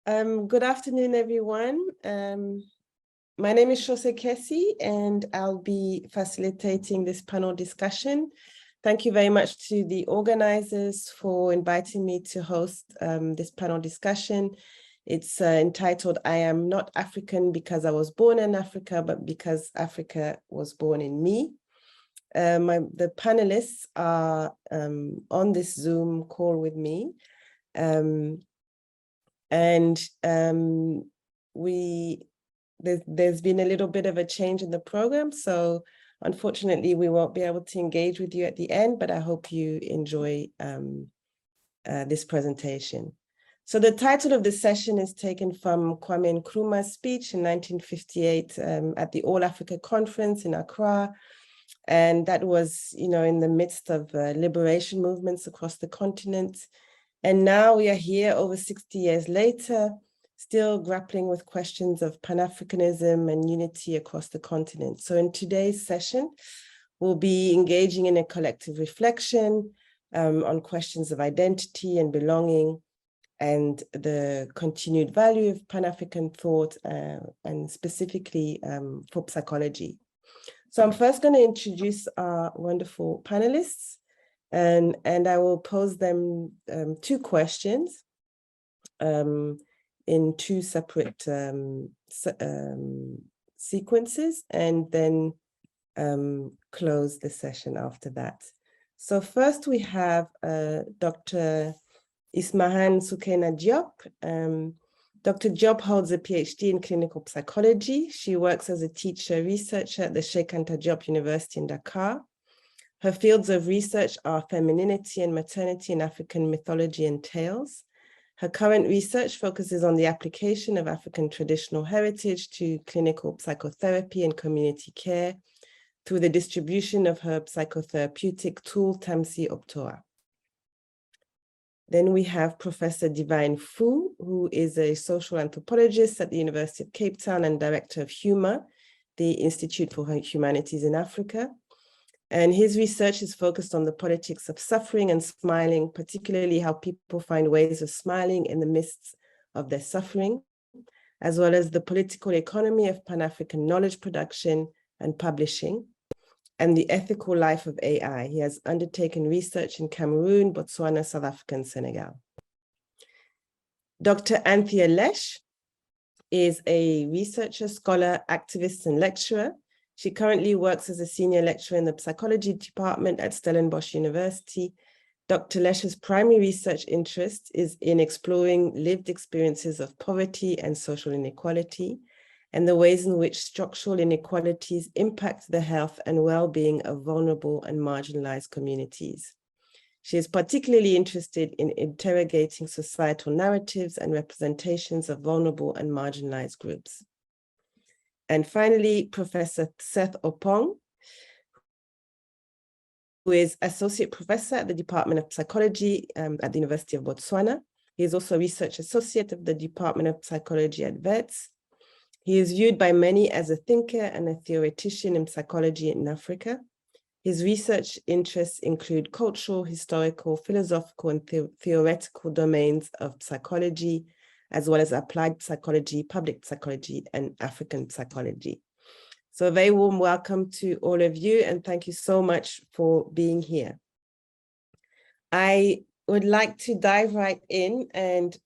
Good afternoon, everyone. My name is Shose Kesi, and I'll be facilitating this panel discussion. Thank you very much to the organizers for inviting me to host this panel discussion. It's entitled, I Am Not African Because I Was Born in Africa, but Because Africa Was Born in Me. The panelists are on this Zoom call with me. There's been a little bit of a change in the program, so unfortunately we won't be able to engage with you at the end, but I hope you enjoy this presentation. So the title of the session is taken from Kwame Nkrumah's speech in 1958 at the All Africa Conference in Accra. And that was, in the midst of liberation movements across the continent. And now we are here over 60 years later, still grappling with questions of Pan-Africanism and unity across the continent. So in today's session, we'll be engaging in a collective reflection on questions of identity and belonging and the continued value of Pan-African thought and specifically for psychology. So I'm first going to introduce our wonderful panelists. And I will pose them two questions in two separate sequences, and then close the session after that. So first we have Dr. Ismahan Soukena Diop. Dr. Diop holds a PhD in clinical psychology. She works as a teacher researcher at the Sheikh Anta Diop University in Dakar. Her fields of research are femininity and maternity in African mythology and tales. Her current research focuses on the application of African traditional heritage to clinical psychotherapy and community care through the distribution of her psychotherapeutic tool, Tamsi Optoa. Then we have Professor Divine Fu, who is a social anthropologist at the University of Cape Town and director of HUMA, the Institute for Humanities in Africa. And his research is focused on the politics of suffering and smiling, particularly how people find ways of smiling in the midst of their suffering, as well as the political economy of Pan-African knowledge production and publishing, and the ethical life of AI. He has undertaken research in Cameroon, Botswana, South Africa, and Senegal. Dr. Anthea Lesh is a researcher, scholar, activist, and lecturer. She currently works as a senior lecturer in the psychology department at Stellenbosch University. Dr. Lesh's primary research interest is in exploring lived experiences of poverty and social inequality, and the ways in which structural inequalities impact the health and well-being of vulnerable and marginalized communities. She is particularly interested in interrogating societal narratives and representations of vulnerable and marginalized groups. And finally, Professor Seth Opong, who is Associate Professor at the Department of Psychology at the University of Botswana. He is also a Research Associate of the Department of Psychology at WITS. He is viewed by many as a thinker and a theoretician in psychology in Africa. His research interests include cultural, historical, philosophical, and theoretical domains of psychology, as well as applied psychology, public psychology, and African psychology. So a very warm welcome to all of you, and thank you so much for being here. I would like to dive right in and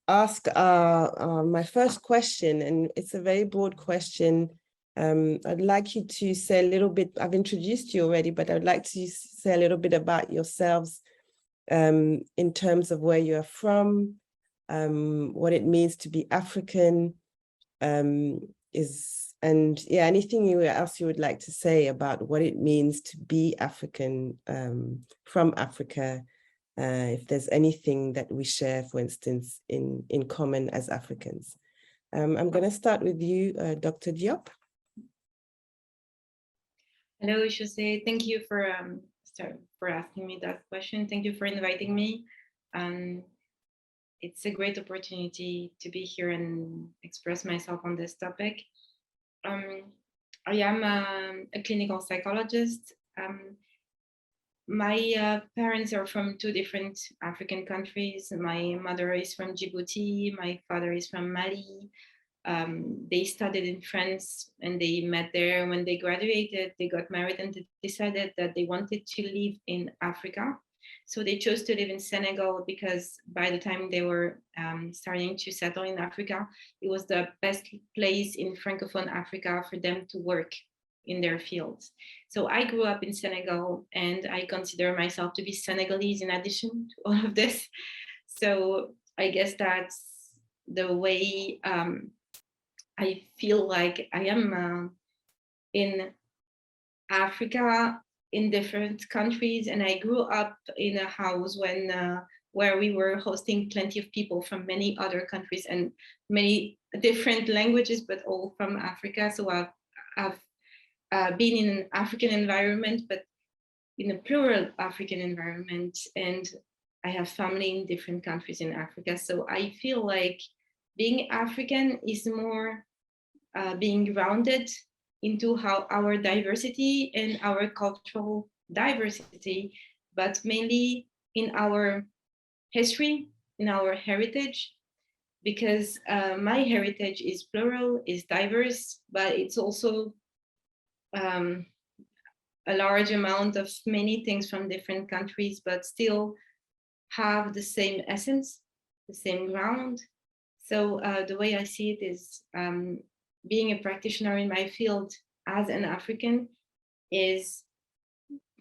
ask my first question, and it's a very broad question. I'd like you to say a little bit, I've introduced you already, but I'd like to say a little bit about yourselves in terms of where you're from, what it means to be African, anything else you would like to say about what it means to be African from Africa, if there's anything that we share, for instance, in common as Africans. I'm going to start with you, Dr. Diop. Hello, Jose. Thank you for asking me that question. Thank you for inviting me. It's a great opportunity to be here and express myself on this topic. I am a clinical psychologist. My parents are from two different African countries. My mother is from Djibouti. My father is from Mali. They studied in France and they met there. When they graduated, they got married and they decided that they wanted to live in Africa. So they chose to live in Senegal because by the time they were starting to settle in Africa, it was the best place in Francophone Africa for them to work in their fields. So I grew up in Senegal and I consider myself to be Senegalese in addition to all of this. So I guess that's the way I feel like I am in Africa, in different countries, and I grew up in a house where we were hosting plenty of people from many other countries and many different languages, but all from Africa. So I've been in an African environment, but in a plural African environment, and I have family in different countries in Africa. So I feel like being African is more being grounded into how our diversity and our cultural diversity, but mainly in our history, in our heritage, because my heritage is plural, is diverse, but it's also a large amount of many things from different countries, but still have the same essence, the same ground. So the way I see it is being a practitioner in my field as an African is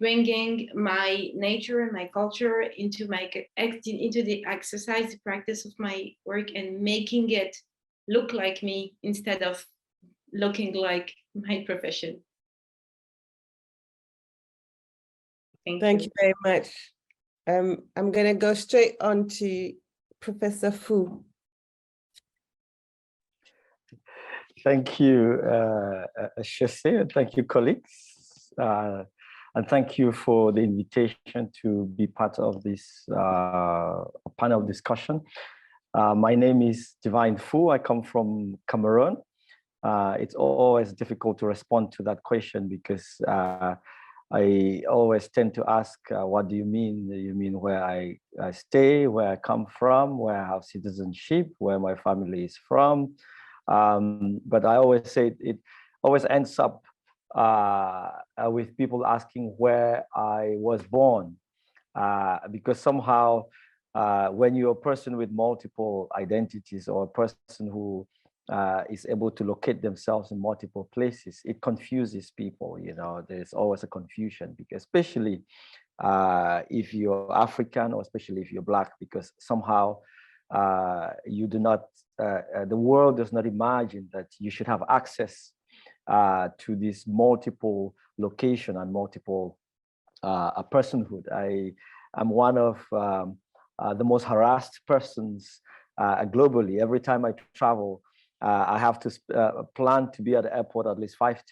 bringing my nature and my culture into the exercise, the practice of my work, and making it look like me instead of looking like my profession. Thank you very much. I'm going to go straight on to Professor Fu. Thank you, Shese. Thank you, colleagues. And thank you for the invitation to be part of this panel discussion. My name is Divine Fu. I come from Cameroon. It's always difficult to respond to that question because I always tend to ask, what do you mean? You mean where I stay, where I come from, where I have citizenship, where my family is from? But I always say it always ends up with people asking where I was born, because somehow when you're a person with multiple identities or a person who is able to locate themselves in multiple places, it confuses people. You know, there's always a confusion, because especially if you're African, or especially if you're Black, because somehow you do not, the world does not imagine that you should have access to this multiple location and multiple personhood. I am one of the most harassed persons globally. Every time I travel, I have to plan to be at the airport at least 5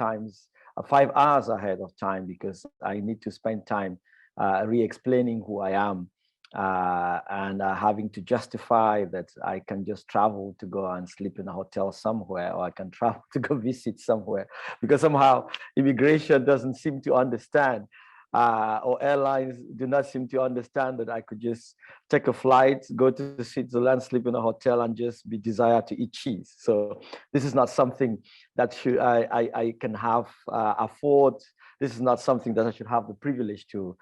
hours ahead of time, because I need to spend time re-explaining who I am, and having to justify that I can just travel to go and sleep in a hotel somewhere, or I can travel to go visit somewhere, because somehow immigration doesn't seem to understand, or airlines do not seem to understand that I could just take a flight, go to Switzerland, sleep in a hotel, and just be desired to eat cheese. So this is not something that I can have afford. This is not something that I should have the privilege to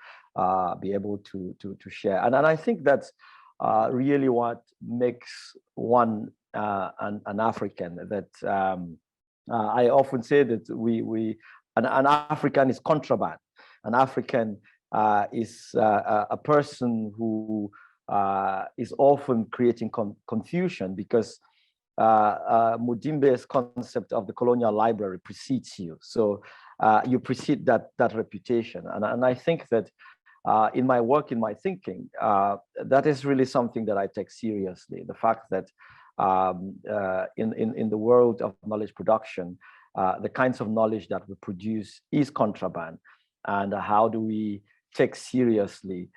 be able to share. And I think that's really what makes one an African. That I often say that an African is contraband. An African is a person who is often creating confusion, because Mudimbe's concept of the colonial library precedes you. So you precede that reputation. And I think that in my work, in my thinking, that is really something that I take seriously. The fact that in the world of knowledge production, the kinds of knowledge that we produce is contraband. And how do we take seriously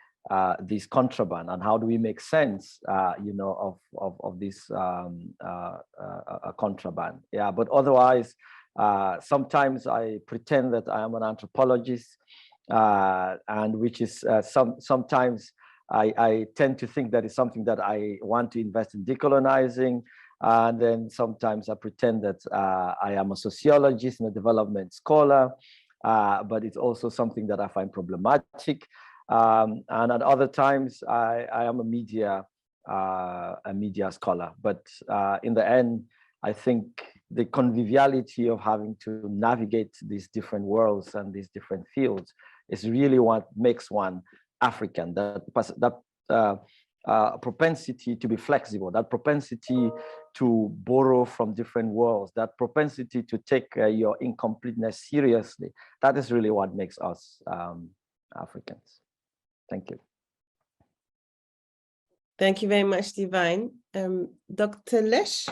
this contraband, and how do we make sense, you know, of this contraband? Yeah, but otherwise, sometimes I pretend that I am an anthropologist. and which is sometimes I tend to think that it's something that I want to invest in decolonizing. And then sometimes I pretend that I am a sociologist and a development scholar, but it's also something that I find problematic. And at other times, I am a media scholar. But in the end, I think the conviviality of having to navigate these different worlds and these different fields is really what makes one African. That propensity to be flexible, that propensity to borrow from different worlds, that propensity to take your incompleteness seriously, that is really what makes us Africans. Thank you. Thank you very much, Divine. Dr. Lesh?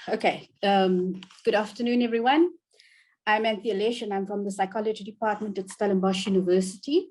Okay, good afternoon, everyone. I'm Anthea Lesh, and I'm from the psychology department at Stellenbosch University.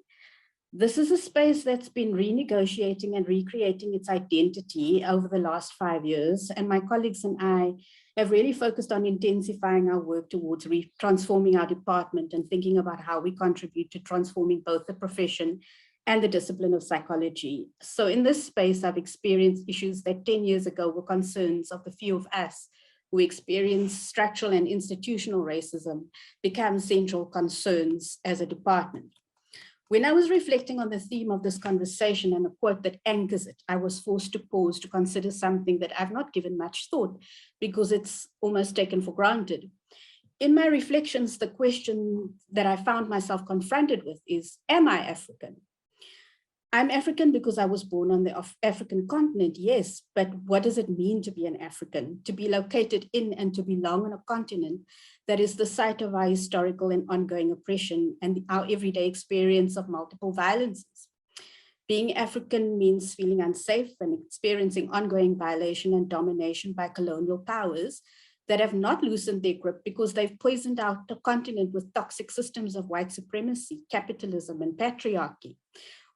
This is a space that's been renegotiating and recreating its identity over the last 5 years, and my colleagues and I have really focused on intensifying our work towards transforming our department and thinking about how we contribute to transforming both the profession and the discipline of psychology. So in this space, I've experienced issues that 10 years ago were concerns of the few of us who experienced structural and institutional racism become central concerns as a department. When I was reflecting on the theme of this conversation and a quote that anchors it, I was forced to pause to consider something that I've not given much thought because it's almost taken for granted. In my reflections, the question that I found myself confronted with is, am I African? I'm African because I was born on the African continent, yes, but what does it mean to be an African? To be located in and to belong on a continent that is the site of our historical and ongoing oppression and our everyday experience of multiple violences. Being African means feeling unsafe and experiencing ongoing violation and domination by colonial powers that have not loosened their grip because they've poisoned out the continent with toxic systems of white supremacy, capitalism, and patriarchy.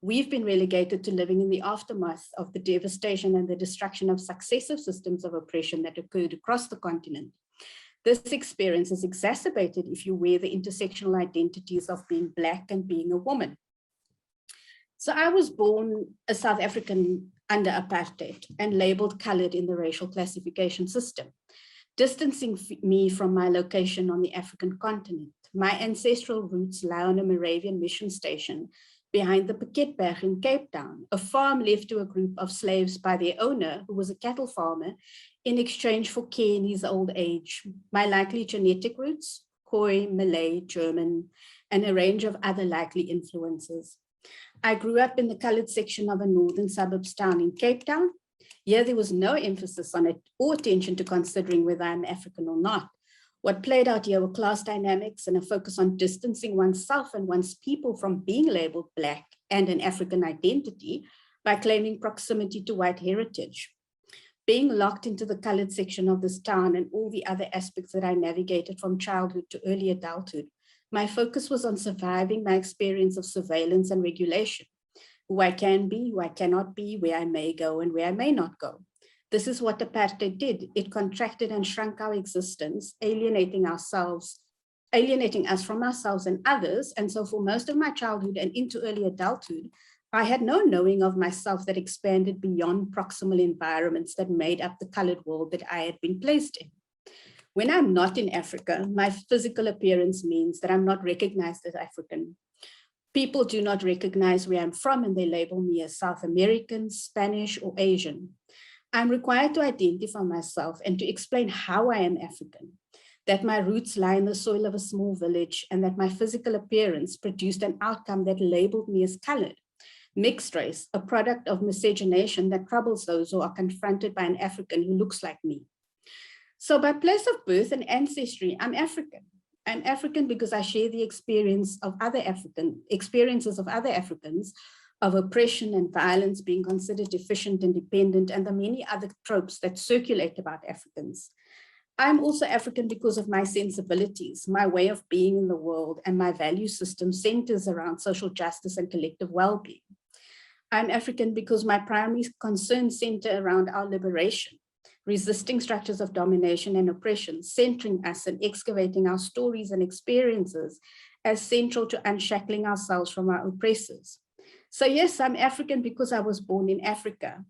We've been relegated to living in the aftermath of the devastation and the destruction of successive systems of oppression that occurred across the continent. This experience is exacerbated if you wear the intersectional identities of being Black and being a woman. So I was born a South African under apartheid and labeled colored in the racial classification system, distancing me from my location on the African continent. My ancestral roots lie on a Moravian mission station behind the Piketberg in Cape Town, a farm left to a group of slaves by their owner, who was a cattle farmer, in exchange for care in his old age. My likely genetic roots, Khoi, Malay, German, and a range of other likely influences. I grew up in the colored section of a northern suburbs town in Cape Town. Here there was no emphasis on it or attention to considering whether I'm African or not. What played out here were class dynamics and a focus on distancing oneself and one's people from being labeled Black and an African identity by claiming proximity to white heritage. Being locked into the colored section of this town and all the other aspects that I navigated from childhood to early adulthood, my focus was on surviving my experience of surveillance and regulation, who I can be, who I cannot be, where I may go and where I may not go. This is what apartheid did. It contracted and shrunk our existence, alienating us from ourselves and others. And so for most of my childhood and into early adulthood, I had no knowing of myself that expanded beyond proximal environments that made up the colored world that I had been placed in. When I'm not in Africa, my physical appearance means that I'm not recognized as African. People do not recognize where I'm from and they label me as South American, Spanish, or Asian. I'm required to identify myself and to explain how I am African, that my roots lie in the soil of a small village and that my physical appearance produced an outcome that labeled me as colored, mixed race, a product of miscegenation that troubles those who are confronted by an African who looks like me. So by place of birth and ancestry, I'm African. I'm African because I share the experiences of other Africans, of oppression and violence being considered deficient and dependent, and the many other tropes that circulate about Africans. I'm also African because of my sensibilities, my way of being in the world, and my value system centers around social justice and collective well-being. I'm African because my primary concerns center around our liberation, resisting structures of domination and oppression, centering us and excavating our stories and experiences as central to unshackling ourselves from our oppressors. So yes, I'm African because I was born in Africa,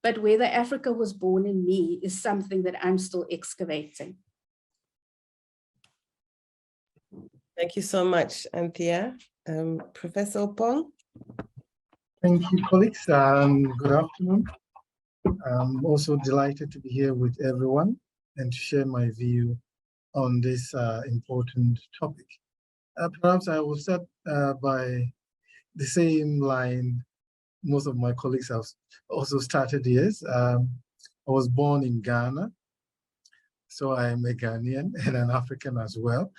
but whether Africa was born in me is something that I'm still excavating. Thank you so much, Anthea. Professor Opong? Thank you, colleagues. Good afternoon. I'm also delighted to be here with everyone and to share my view on this important topic. Perhaps I will start by the same line most of my colleagues have also started. Yes, I was born in Ghana, so I am a Ghanaian and an African as well.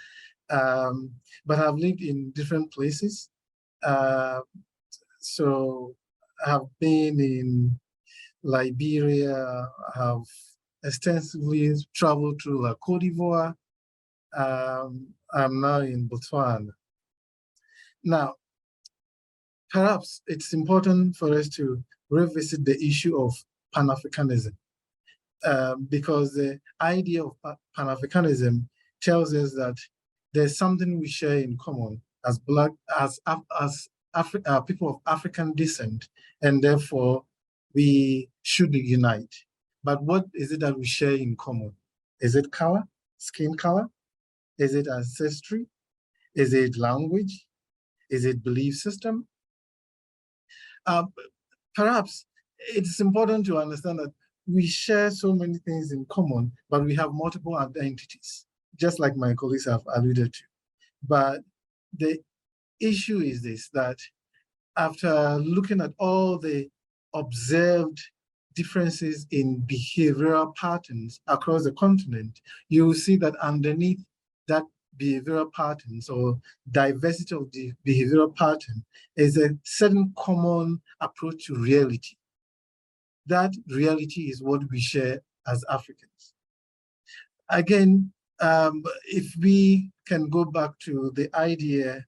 But I've lived in different places. So I've been in Liberia, have extensively traveled through Côte d'Ivoire. I'm now in Botswana. Now, perhaps it's important for us to revisit the issue of Pan-Africanism, because the idea of Pan-Africanism tells us that there's something we share in common as people of African descent, and therefore we should unite. But what is it that we share in common? Is it color, skin color? Is it ancestry? Is it language? Is it belief system? Perhaps it's important to understand that we share so many things in common, but we have multiple identities, just like my colleagues have alluded to. But the issue is this, that after looking at all the observed differences in behavioral patterns across the continent, you will see that underneath that behavioral patterns or diversity of the behavioral pattern is a certain common approach to reality. That reality is what we share as Africans. Again, if we can go back to the idea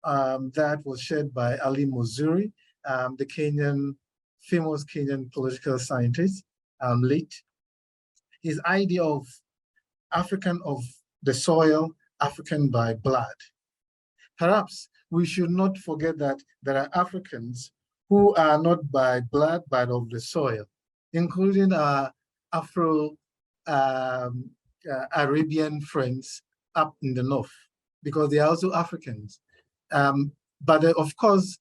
that was shared by Ali Mozuri, the famous Kenyan political scientist, late, his idea of African of the soil, African by blood. Perhaps we should not forget that there are Africans who are not by blood, but of the soil, including our Afro-Arabian friends up in the north, because they are also Africans. But of course,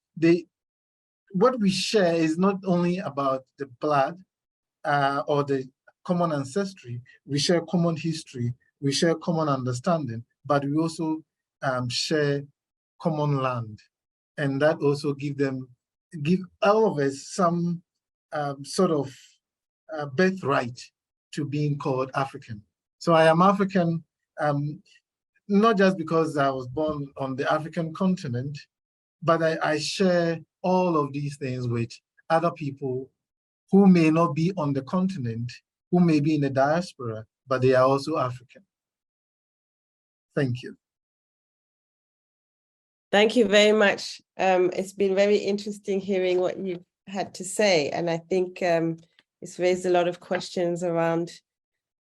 what we share is not only about the blood or the common ancestry. We share common history, we share common understanding, but we also share common land. And that also give all of us some sort of birthright to being called African. So I am African, not just because I was born on the African continent, but I share all of these things with other people who may not be on the continent, who may be in the diaspora, but they are also African. Thank you. Thank you very much. It's been very interesting hearing what you've had to say. And I think it's raised a lot of questions around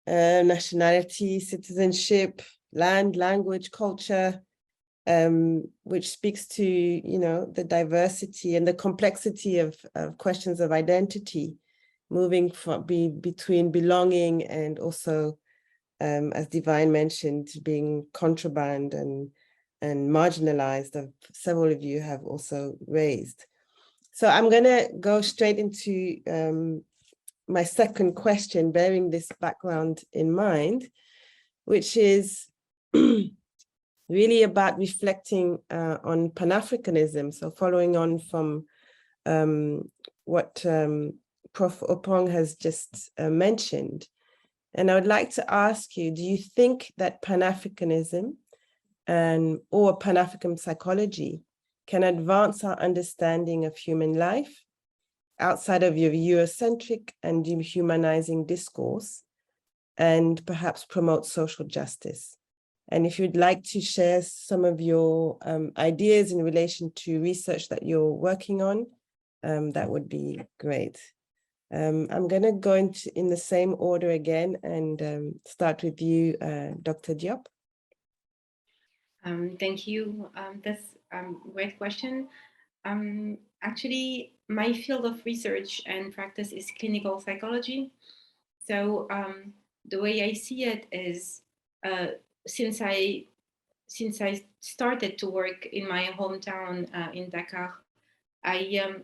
nationality, citizenship, land, language, culture, which speaks to, the diversity and the complexity of questions of identity, moving from between belonging and also, as Divine mentioned, being contraband and marginalized, that several of you have also raised. So I'm going to go straight into my second question, bearing this background in mind, which is really about reflecting on Pan-Africanism. So following on from what Prof. Opong has just mentioned. And I would like to ask you, do you think that Pan-Africanism or Pan-African psychology can advance our understanding of human life outside of your Eurocentric and dehumanizing discourse, and perhaps promote social justice? And if you'd like to share some of your ideas in relation to research that you're working on, that would be great. I'm going to go in the same order again and start with you, Dr. Diop. Thank you. That's a great question. Actually, my field of research and practice is clinical psychology. So the way I see it is, since I started to work in my hometown in Dakar, I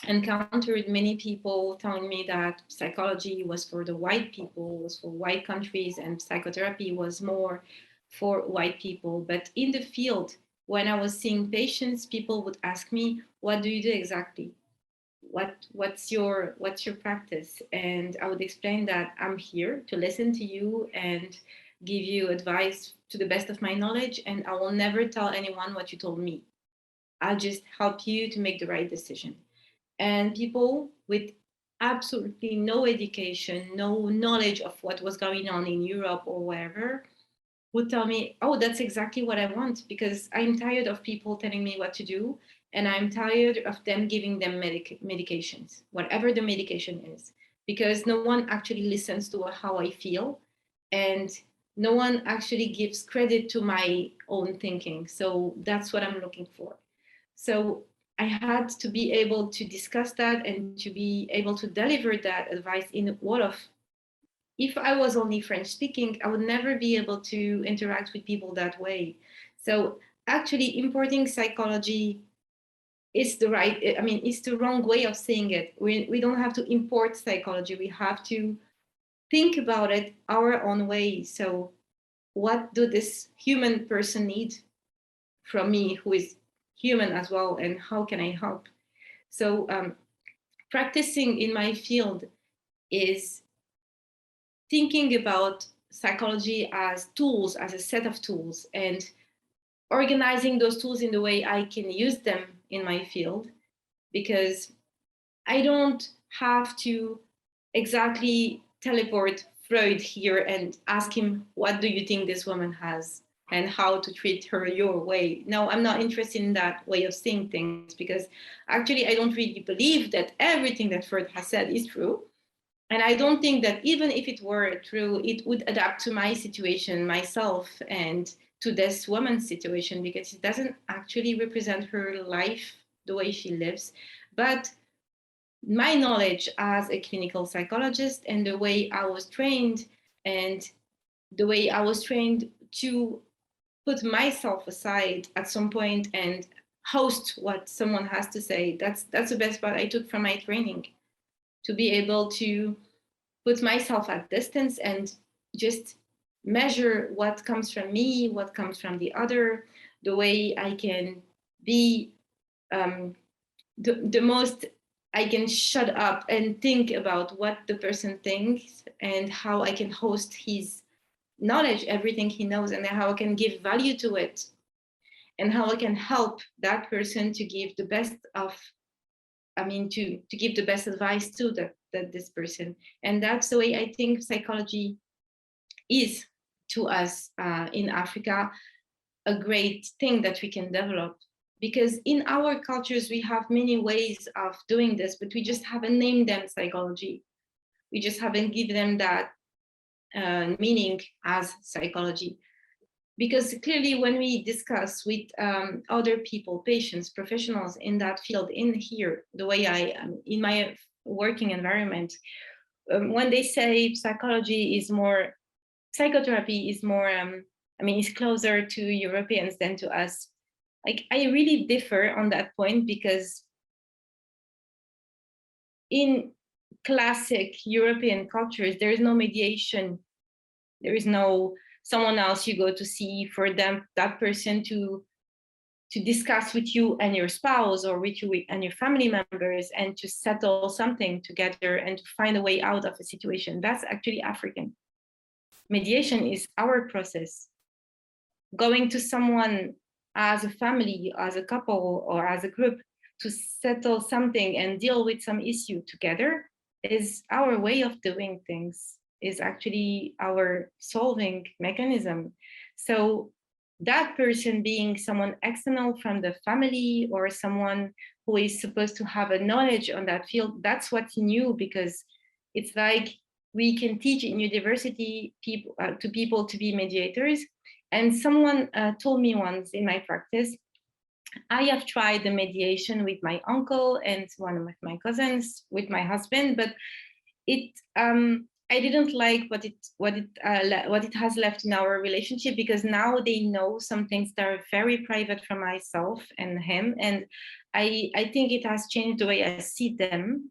encountered many people telling me that psychology was for the white people, was for white countries, and psychotherapy was more for white people. But in the field, when I was seeing patients, people would ask me, "What do you do exactly? What's your practice?" And I would explain that I'm here to listen to you and give you advice to the best of my knowledge, and I will never tell anyone what you told me. I'll just help you to make the right decision. And people with absolutely no education, no knowledge of what was going on in Europe or wherever would tell me, "Oh, that's exactly what I want, because I'm tired of people telling me what to do, and I'm tired of them giving them medications, whatever the medication is, because no one actually listens to how I feel, and no one actually gives credit to my own thinking. So that's what I'm looking for." So I had to be able to discuss that and to be able to deliver that advice in Wolof. If I was only French speaking, I would never be able to interact with people that way. So actually importing psychology is the it's the wrong way of saying it. We don't have to import psychology. We have to think about it our own way. So what do this human person need from me, who is human as well, and how can I help? So practicing in my field is thinking about psychology as tools, as a set of tools, and organizing those tools in the way I can use them in my field, because I don't have to exactly teleport Freud here and ask him, "What do you think this woman has and how to treat her your way?" No, I'm not interested in that way of seeing things, because actually I don't really believe that everything that Freud has said is true. And I don't think that even if it were true, it would adapt to my situation, myself, and to this woman's situation, because it doesn't actually represent her life the way she lives. But my knowledge as a clinical psychologist and the way I was trained, and the way I was trained to put myself aside at some point and host what someone has to say, that's the best part I took from my training, to be able to put myself at distance and just measure what comes from me, what comes from the other, the way I can be the most I can shut up and think about what the person thinks, and how I can host his knowledge, everything he knows, and how I can give value to it, and how I can help that person to give the best of, to give the best advice to this person. And that's the way I think psychology is to us in Africa, a great thing that we can develop. Because in our cultures, we have many ways of doing this, but we just haven't named them psychology. We just haven't given them that meaning as psychology. Because clearly when we discuss with other people, patients, professionals in that field, in here, the way I am in my working environment, when they say psychology is more, psychotherapy is more, is closer to Europeans than to us. Like, I really differ on that point, because in classic European cultures, there is no mediation. There is no someone else you go to see for them, that person to discuss with you and your spouse, or with you and your family members, and to settle something together and to find a way out of a situation. That's actually African. Mediation is our process. Going to someone as a family, as a couple, or as a group to settle something and deal with some issue together is our way of doing things, is actually our solving mechanism. So that person being someone external from the family, or someone who is supposed to have a knowledge on that field, that's what's new, because it's like we can teach in university to people to be mediators. And someone told me once in my practice, I have tried the mediation with my uncle and one of my cousins, with my husband, but I didn't like what it has left in our relationship, because now they know some things that are very private from myself and him, and I think it has changed the way I see them.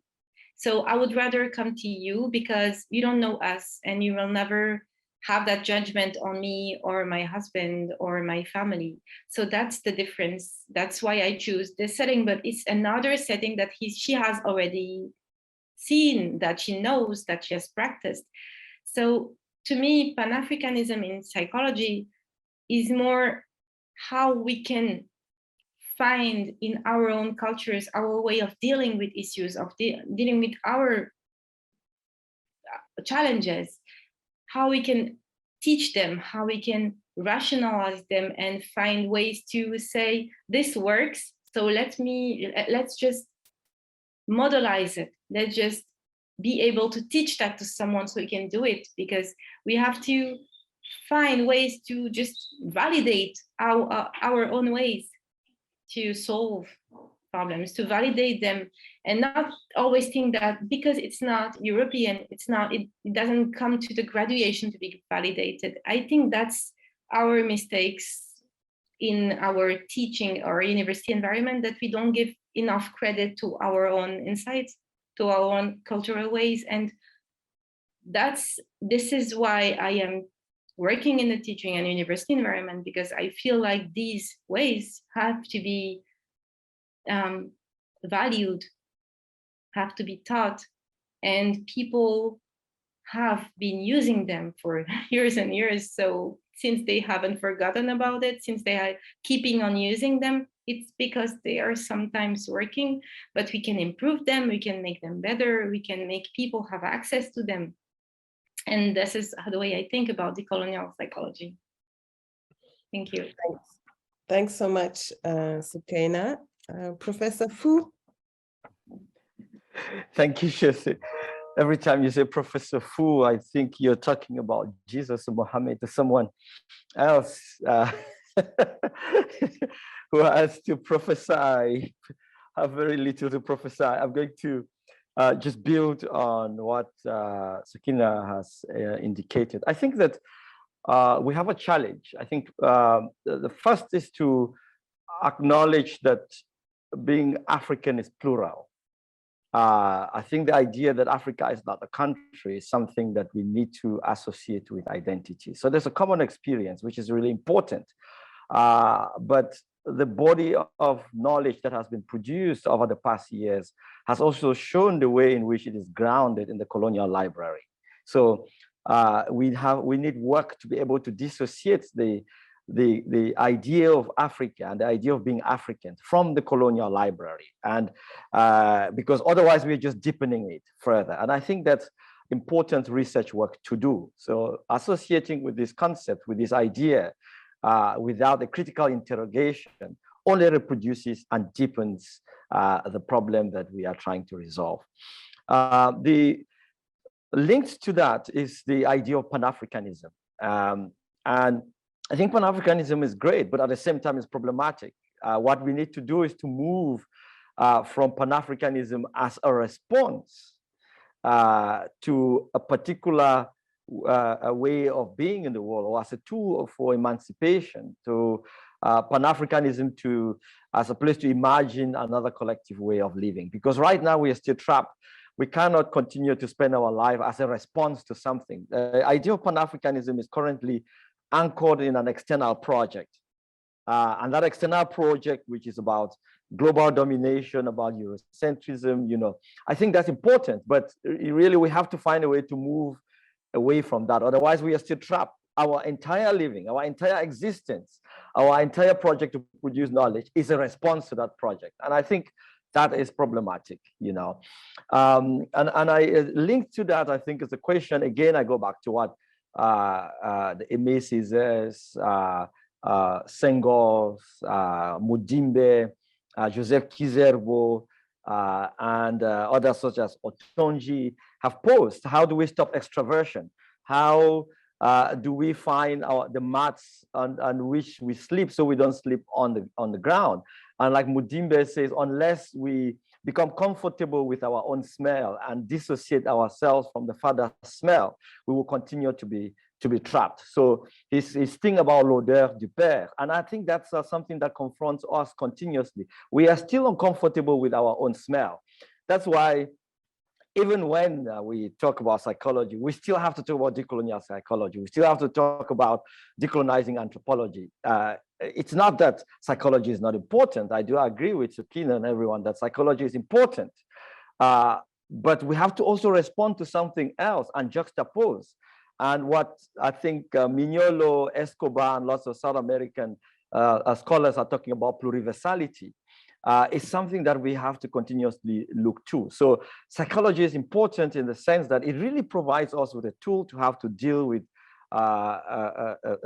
So I would rather come to you, because you don't know us and you will never have that judgment on me or my husband or my family. So that's the difference. That's why I choose this setting, but it's another setting that she has already seen, that she knows, that she has practiced. So to me, Pan-Africanism in psychology is more how we can find in our own cultures our way of dealing with issues, of dealing with our challenges, how we can teach them, how we can rationalize them and find ways to say, this works, so let's just modelize it. Let's just be able to teach that to someone so we can do it, because we have to find ways to just validate our own ways to solve problems, to validate them, and not always think that because it's not European, it doesn't come to the graduation to be validated. I think that's our mistakes in our teaching or university environment, that we don't give enough credit to our own insights, to our own cultural ways. And this is why I am working in the teaching and university environment, because I feel like these ways have to be valued, have to be taught, and people have been using them for years and years. So since they haven't forgotten about it, since they are keeping on using them, it's because they are sometimes working, but we can improve them, we can make them better, we can make people have access to them. And this is the way I think about decolonial psychology. Thank you. Thanks so much, Sukaina. Professor Fu. Thank you, Shesi. Every time you say Professor Fu, I think you're talking about Jesus or Muhammad or someone else who has to prophesy. I have very little to prophesy. I'm going to just build on what Sukaina has indicated. I think that we have a challenge. I think the first is to acknowledge that being African is plural. I think the idea that Africa is not a country is something that we need to associate with identity. So there's a common experience, which is really important. But the body of knowledge that has been produced over the past years has also shown the way in which it is grounded in the colonial library. So we need work to be able to dissociate the idea of Africa and the idea of being African from the colonial library, and because otherwise we're just deepening it further. And I think that's important research work to do. So associating with this concept, with this idea, without a critical interrogation, only reproduces and deepens the problem that we are trying to resolve. The linked to that is the idea of Pan-Africanism. And I think Pan-Africanism is great, but at the same time it's problematic. What we need to do is to move from Pan-Africanism as a response to a particular a way of being in the world, or as a tool for emancipation, to Pan-Africanism as a place to imagine another collective way of living. Because right now we are still trapped. We cannot continue to spend our life as a response to something. The idea of Pan-Africanism is currently anchored in an external project. And that external project, which is about global domination, about Eurocentrism, I think that's important, but really we have to find a way to move away from that. Otherwise, we are still trapped. Our entire living, our entire existence, our entire project to produce knowledge is a response to that project. And I think that is problematic, And I linked to that, I think, is the question, again, I go back to what the Aimé Césaire, Senghor, Mudimbe, Joseph Kizerbo, and others such as Otonji have posed. How do we stop extraversion? How do we find the mats on which we sleep so we don't sleep on the ground? And like Mudimbe says, unless we become comfortable with our own smell and dissociate ourselves from the father's smell, we will continue to be trapped. So his thing about l'odeur du père, and I think that's something that confronts us continuously. We are still uncomfortable with our own smell. That's why even when we talk about psychology, we still have to talk about decolonial psychology. We still have to talk about decolonizing anthropology. It's not that psychology is not important. I do agree with Sukina and everyone that psychology is important. But we have to also respond to something else and juxtapose. And what I think Mignolo, Escobar, and lots of South American scholars are talking about, pluriversality, is something that we have to continuously look to. So psychology is important in the sense that it really provides us with a tool to have to deal with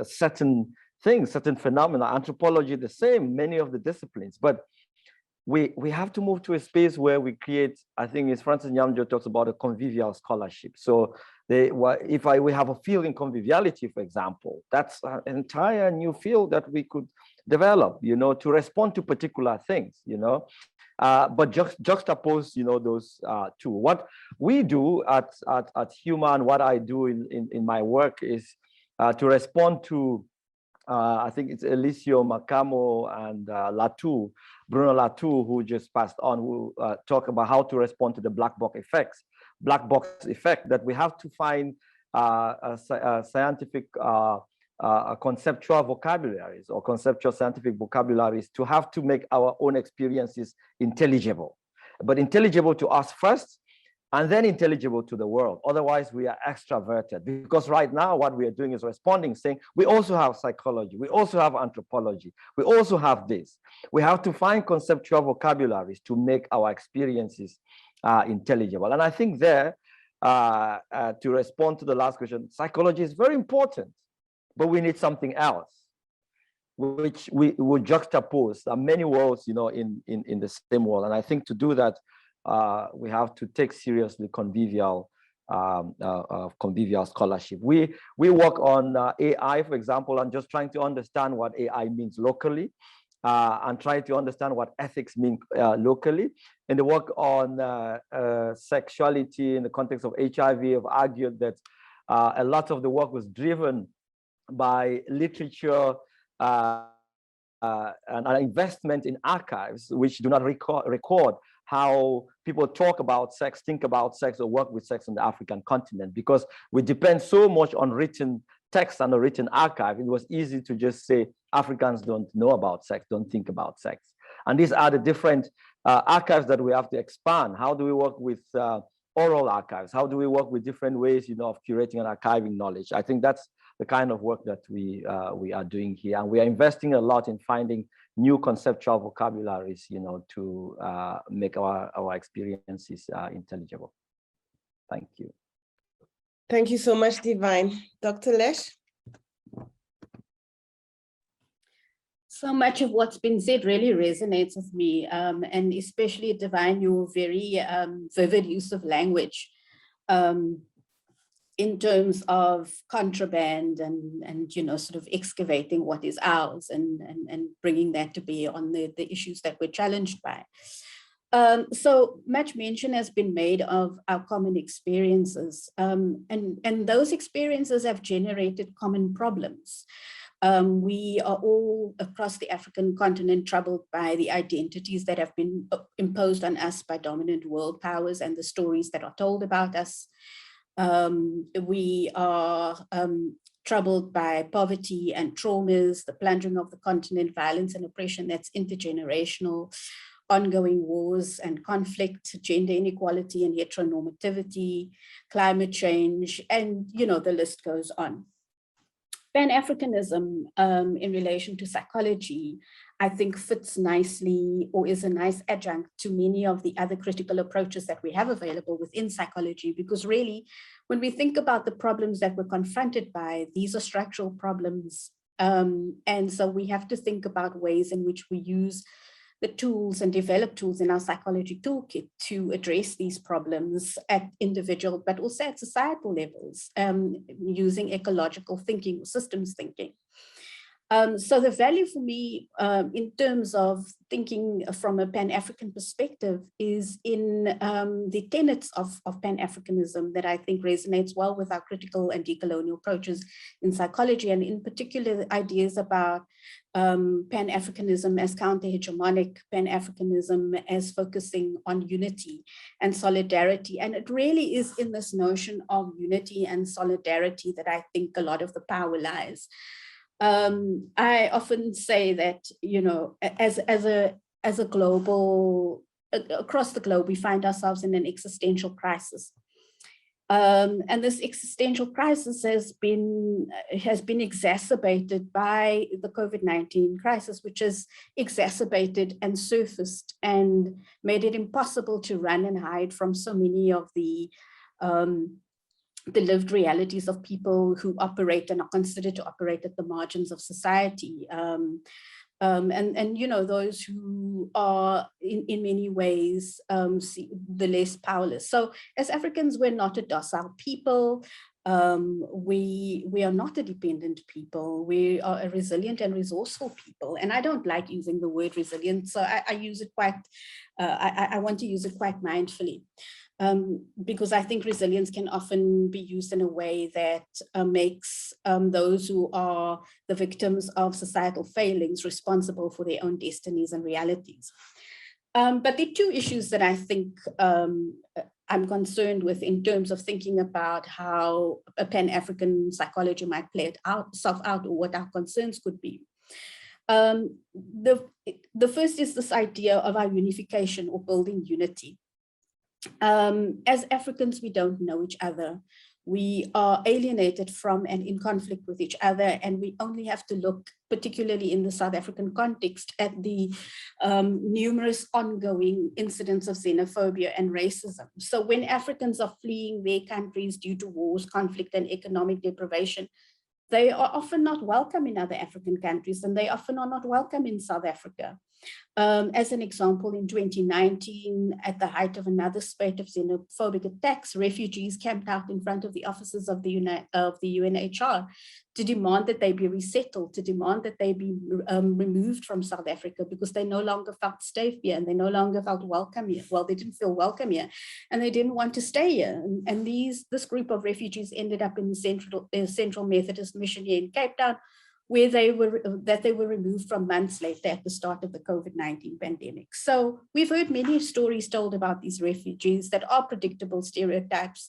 certain things, certain phenomena. Anthropology, the same, many of the disciplines. But we have to move to a space where we create, I think it's Francis Nyamjo talks about a convivial scholarship. So if we have a field in conviviality, for example, that's an entire new field that we could develop, to respond to particular things, but juxtapose, those two. What we do at Human, what I do in my work is to respond to, I think it's Eliseo Macamo and Bruno Latour, who just passed on, who talk about how to respond to the black box effect, that we have to find scientific conceptual vocabularies or conceptual scientific vocabularies to have to make our own experiences intelligible, but intelligible to us first, and then intelligible to the world. Otherwise, we are extraverted, because right now what we are doing is responding, saying we also have psychology, we also have anthropology, we also have this. We have to find conceptual vocabularies to make our experiences intelligible. And I think there, to respond to the last question, psychology is very important, but we need something else, which we will juxtapose many worlds, in the same world. And I think to do that, we have to take seriously convivial scholarship. We work on AI, for example, and just trying to understand what AI means locally, and trying to understand what ethics mean locally. In the work on sexuality in the context of HIV, I've argued that a lot of the work was driven by literature and an investment in archives, which do not record how people talk about sex, think about sex, or work with sex on the African continent, because we depend so much on written text and a written archive. It was easy to just say Africans don't know about sex, don't think about sex. And these are the different archives that we have to expand. How do we work with oral archives? How do we work with different ways, of curating and archiving knowledge? I think that's the kind of work that we are doing here. And we are investing a lot in finding new conceptual vocabularies, to make our experiences intelligible. Thank you. Thank you so much, Divine. Dr. Lesh? So much of what's been said really resonates with me, and especially, Divine, your very vivid use of language in terms of contraband and sort of excavating what is ours and bringing that to bear on the issues that we're challenged by. So much mention has been made of our common experiences, and those experiences have generated common problems. We are all across the African continent troubled by the identities that have been imposed on us by dominant world powers and the stories that are told about us. We are troubled by poverty and traumas, the plundering of the continent, violence and oppression that's intergenerational, ongoing wars and conflict, gender inequality and heteronormativity, climate change, and the list goes on. Pan-Africanism in relation to psychology, I think fits nicely, or is a nice adjunct to many of the other critical approaches that we have available within psychology, because really, when we think about the problems that we're confronted by, these are structural problems. And so we have to think about ways in which we use the tools and develop tools in our psychology toolkit to address these problems at individual, but also at societal levels, using ecological thinking, systems thinking. So the value for me in terms of thinking from a Pan-African perspective is in the tenets of Pan-Africanism that I think resonates well with our critical and decolonial approaches in psychology, and in particular the ideas about Pan-Africanism as counter-hegemonic, Pan-Africanism as focusing on unity and solidarity. And it really is in this notion of unity and solidarity that I think a lot of the power lies. I often say that, you know, as a global, across the globe, we find ourselves in an existential crisis. And this existential crisis has been exacerbated by the COVID-19 crisis, which has exacerbated and surfaced and made it impossible to run and hide from so many of the lived realities of people who operate and are considered to operate at the margins of society. And you know, those who are in many ways the less powerless. So as Africans, we're not a docile people. We are not a dependent people. We are a resilient and resourceful people. And I don't like using the word resilient, so I use it quite, I want to use it quite mindfully. Because I think resilience can often be used in a way that makes those who are the victims of societal failings responsible for their own destinies and realities. But the two issues that I think I'm concerned with in terms of thinking about how a Pan-African psychology might play itself out, or what our concerns could be. The first is this idea of our unification or building unity. As Africans, we don't know each other. We are alienated from and in conflict with each other, and we only have to look, particularly in the South African context, at the numerous ongoing incidents of xenophobia and racism. So when Africans are fleeing their countries due to wars, conflict, and economic deprivation, they are often not welcome in other African countries, and they often are not welcome in South Africa. As an example, in 2019, at the height of another spate of xenophobic attacks, refugees camped out in front of the offices of the UNHR to demand that they be resettled, to demand that they be removed from South Africa because they no longer felt safe here and they no longer felt welcome here. Well, they didn't feel welcome here and they didn't want to stay here. And this group of refugees ended up in the Central Methodist Mission here in Cape Town, where they were removed from months later at the start of the COVID-19 pandemic. So we've heard many stories told about these refugees that are predictable stereotypes.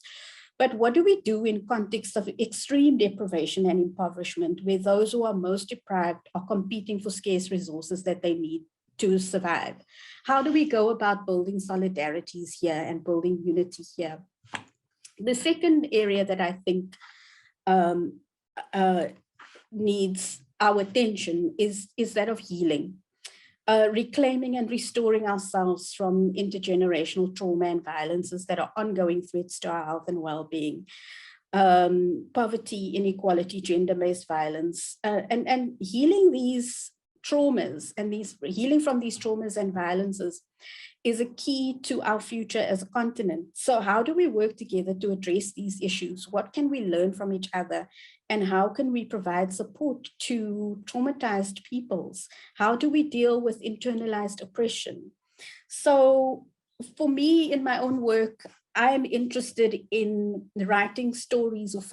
But what do we do in context of extreme deprivation and impoverishment, where those who are most deprived are competing for scarce resources that they need to survive? How do we go about building solidarities here and building unity here? The second area that I think needs our attention is that of healing, reclaiming and restoring ourselves from intergenerational trauma and violences that are ongoing threats to our health and well-being, poverty, inequality, gender-based violence, and healing these traumas and healing from these traumas and violences is a key to our future as a continent. So how do we work together to address these issues? What can we learn from each other? And how can we provide support to traumatized peoples? How do we deal with internalized oppression? So for me, in my own work, I am interested in writing stories or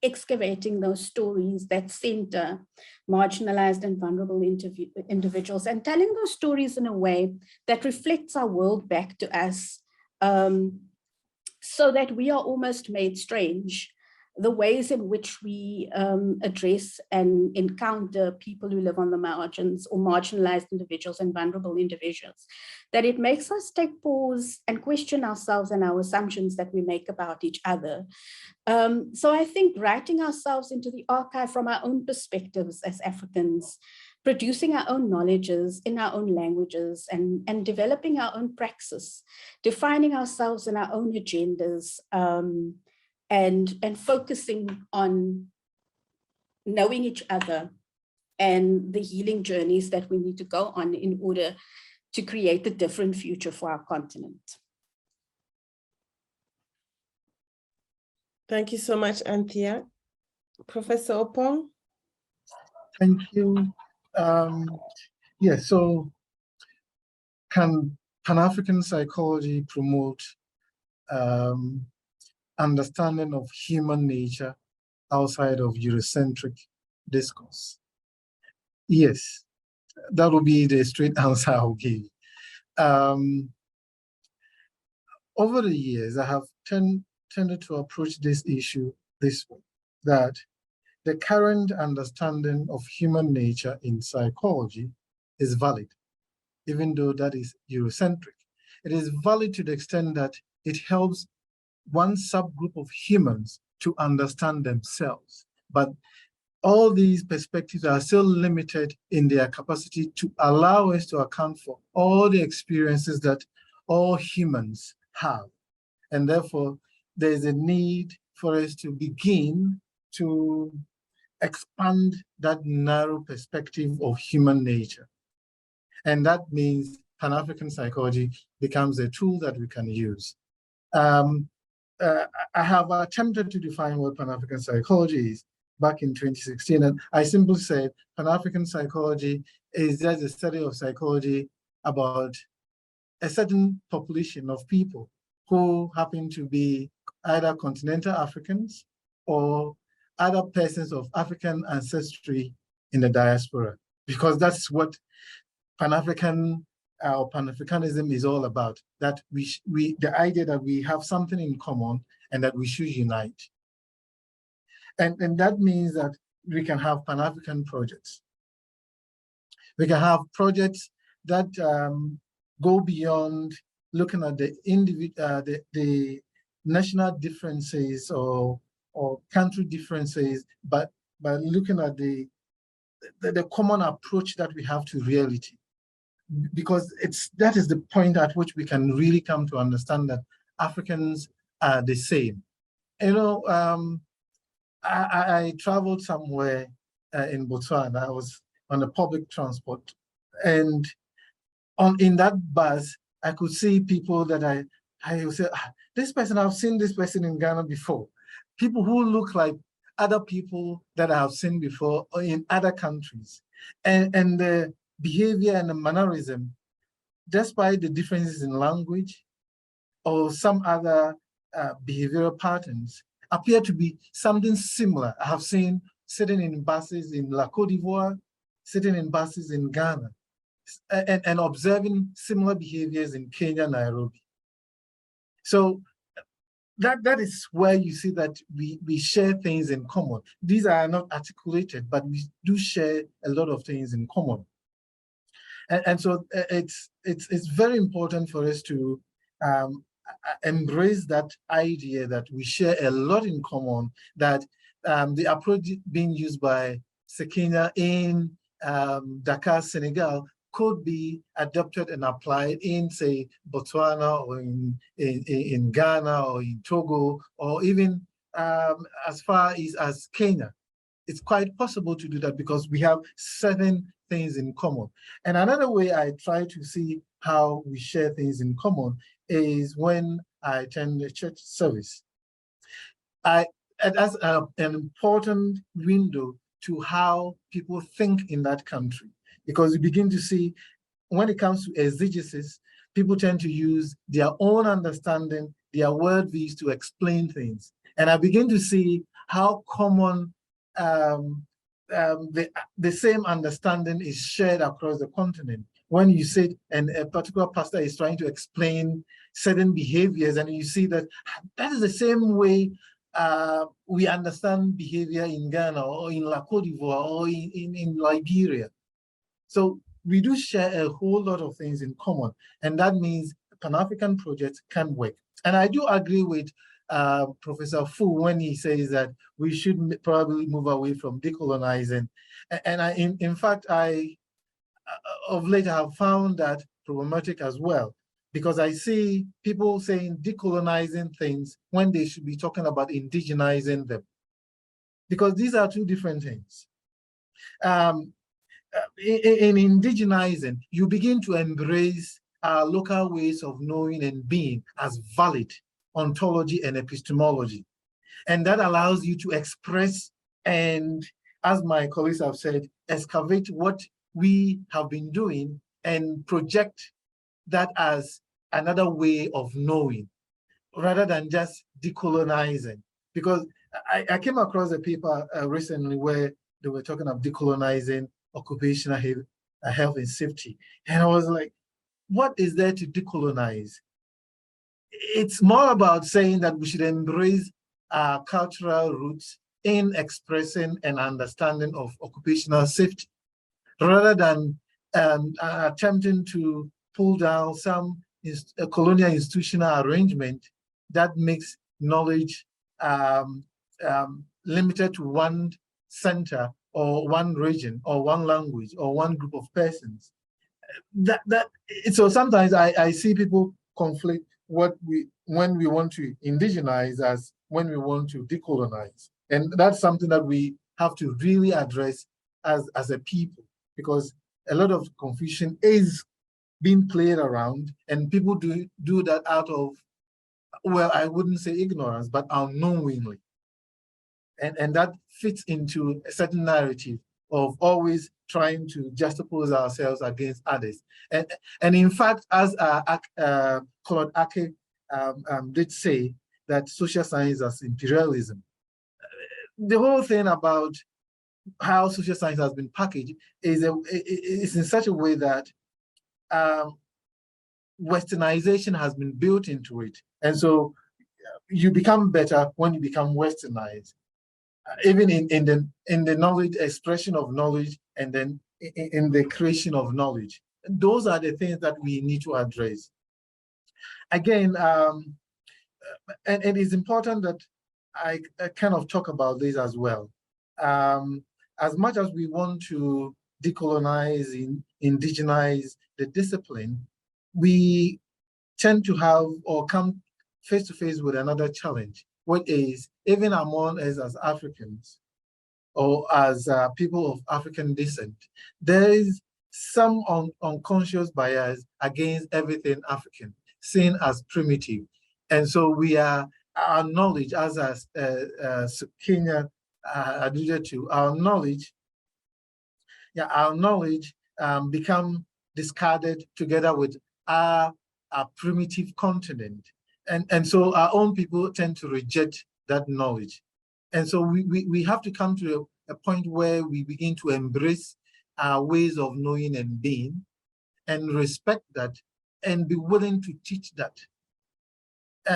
excavating those stories that center marginalized and vulnerable individuals and telling those stories in a way that reflects our world back to us, so that we are almost made strange. The ways in which we address and encounter people who live on the margins or marginalized individuals and vulnerable individuals, that it makes us take pause and question ourselves and our assumptions that we make about each other. So I think writing ourselves into the archive from our own perspectives as Africans, producing our own knowledges in our own languages and developing our own praxis, defining ourselves in our own agendas, and focusing on knowing each other and the healing journeys that we need to go on in order to create a different future for our continent. Thank you so much, Anthea. Professor Opong? Thank you. So can Pan-African psychology promote understanding of human nature outside of Eurocentric discourse? Yes, that will be the straight answer I'll give. Over the years, I have tended to approach this issue this way, that the current understanding of human nature in psychology is valid, even though that is Eurocentric. It is valid to the extent that it helps one subgroup of humans to understand themselves. But all these perspectives are still limited in their capacity to allow us to account for all the experiences that all humans have. And therefore, there's a need for us to begin to expand that narrow perspective of human nature. And that means Pan-African psychology becomes a tool that we can use. I have attempted to define what Pan-African psychology is back in 2016, and I simply said Pan-African psychology is just a study of psychology about a certain population of people who happen to be either continental Africans or other persons of African ancestry in the diaspora, because that's what Pan-African or Pan-Africanism is all about, that the idea that we have something in common and that we should unite. And that means that we can have Pan-African projects. We can have projects that go beyond looking at the national differences or country differences, but by looking at the common approach that we have to reality. Because that is the point at which we can really come to understand that Africans are the same. You know, I traveled somewhere in Botswana. I was on a public transport, and in that bus, I could see people that I would say, this person, I've seen this person in Ghana before. People who look like other people that I have seen before or in other countries. And the behavior and the mannerism, despite the differences in language or some other behavioral patterns, appear to be something similar. I have seen sitting in buses in La Côte d'Ivoire, sitting in buses in Ghana, and observing similar behaviors in Kenya, Nairobi. So that is where you see that we share things in common. These are not articulated, but we do share a lot of things in common. And so it's very important for us to embrace that idea that we share a lot in common, that the approach being used by Sekina in Dakar, Senegal, could be adopted and applied in, say, Botswana or in Ghana or in Togo, or even as far as Kenya. It's quite possible to do that because we have certain things in common. And another way I try to see how we share things in common is when I attend a church service. That's an important window to how people think in that country, because you begin to see when it comes to exegesis, people tend to use their own understanding, their worldviews to explain things. And I begin to see how common the same understanding is shared across the continent. When you sit and a particular pastor is trying to explain certain behaviors, and you see that that is the same way we understand behavior in Ghana or in La Côte d'Ivoire or in Liberia. So we do share a whole lot of things in common, and that means Pan-African projects can work. And I do agree with Professor Fu when he says that we should probably move away from decolonizing. And in fact, I of late have found that problematic as well, because I see people saying decolonizing things when they should be talking about indigenizing them, because these are two different things. in indigenizing, you begin to embrace our local ways of knowing and being as valid ontology and epistemology. And that allows you to express and, as my colleagues have said, excavate what we have been doing and project that as another way of knowing rather than just decolonizing. Because I came across a paper recently where they were talking of decolonizing occupational health and safety. And I was like, what is there to decolonize? It's more about saying that we should embrace our cultural roots in expressing an understanding of occupational safety, rather than attempting to pull down some colonial institutional arrangement that makes knowledge limited to one center or one region or one language or one group of persons. So sometimes I see people conflict when we want to indigenize as when we want to decolonize. And that's something that we have to really address as a people, because a lot of confusion is being played around, and people do that out of, well, I wouldn't say ignorance, but unknowingly. And that fits into a certain narrative of always trying to juxtapose ourselves against others. And in fact, as Claude Ake did say, that social science as imperialism. The whole thing about how social science has been packaged is in such a way that Westernization has been built into it. And so you become better when you become Westernized, even in the knowledge, expression of knowledge, and then in the creation of knowledge. Those are the things that we need to address. Again, and it is important that I kind of talk about this as well. As much as we want to decolonize, indigenize the discipline, we tend to have or come face to face with another challenge, which is even among us as Africans or as people of African descent, there is some unconscious bias against everything African, seen as primitive. And so our knowledge, as Kenya alluded to, our knowledge become discarded together with our primitive continent. And so our own people tend to reject that knowledge. And so we have to come to a point where we begin to embrace our ways of knowing and being, and respect that, and be willing to teach that.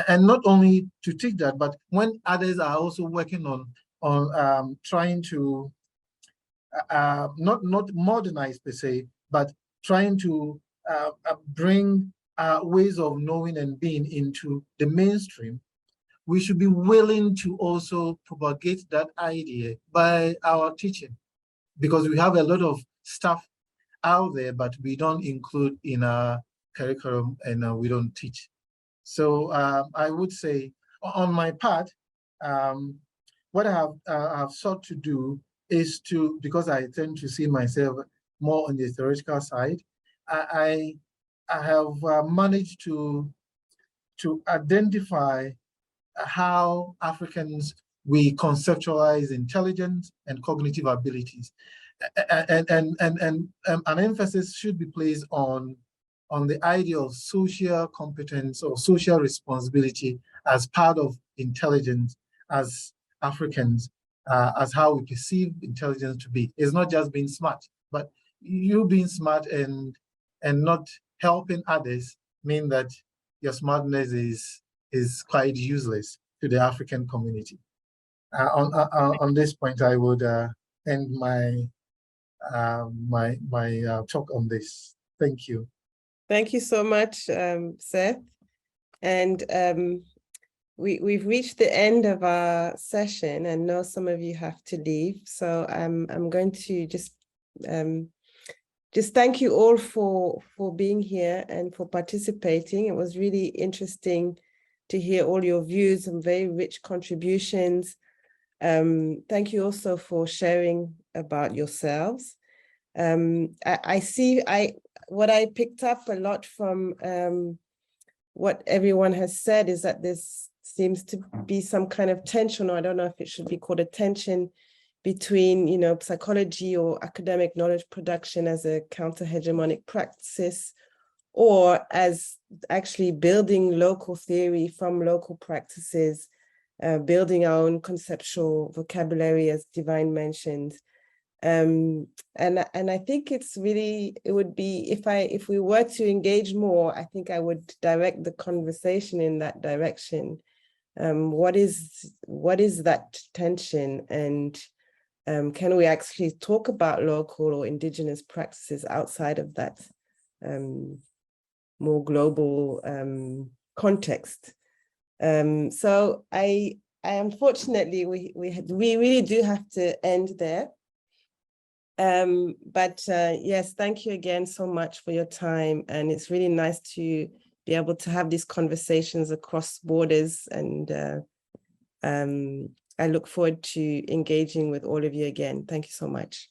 And not only to teach that, but when others are also working on trying to not modernize per se, but trying to bring ways of knowing and being into the mainstream, we should be willing to also propagate that idea by our teaching, because we have a lot of stuff out there, but we don't include in our curriculum, and we don't teach. So I would say, on my part, what I have sought to do is to, because I tend to see myself more on the theoretical side, I have managed to identify how Africans, we conceptualize intelligence and cognitive abilities. And an emphasis should be placed on the idea of social competence or social responsibility as part of intelligence as Africans, as how we perceive intelligence to be. It's not just being smart, but you being smart and not helping others mean that your smartness is quite useless to the African community. On this point, I would end my talk on this. Thank you. Thank you so much, Seth. And we've reached the end of our session, and know some of you have to leave. So I'm going to just thank you all for being here and for participating. It was really interesting to hear all your views and very rich contributions. Thank you also for sharing about yourselves. I see, what I picked up a lot from what everyone has said is that this seems to be some kind of tension, or I don't know if it should be called a tension, between, you know, psychology or academic knowledge production as a counter-hegemonic practice, or as actually building local theory from local practices, building our own conceptual vocabulary, as Divine mentioned. And I think it's really, it would be, if we were to engage more, I think I would direct the conversation in that direction. What is that tension, and can we actually talk about local or indigenous practices outside of that more global context? So I unfortunately, we really do have to end there. But yes, thank you again so much for your time. And it's really nice to be able to have these conversations across borders. And I look forward to engaging with all of you again. Thank you so much.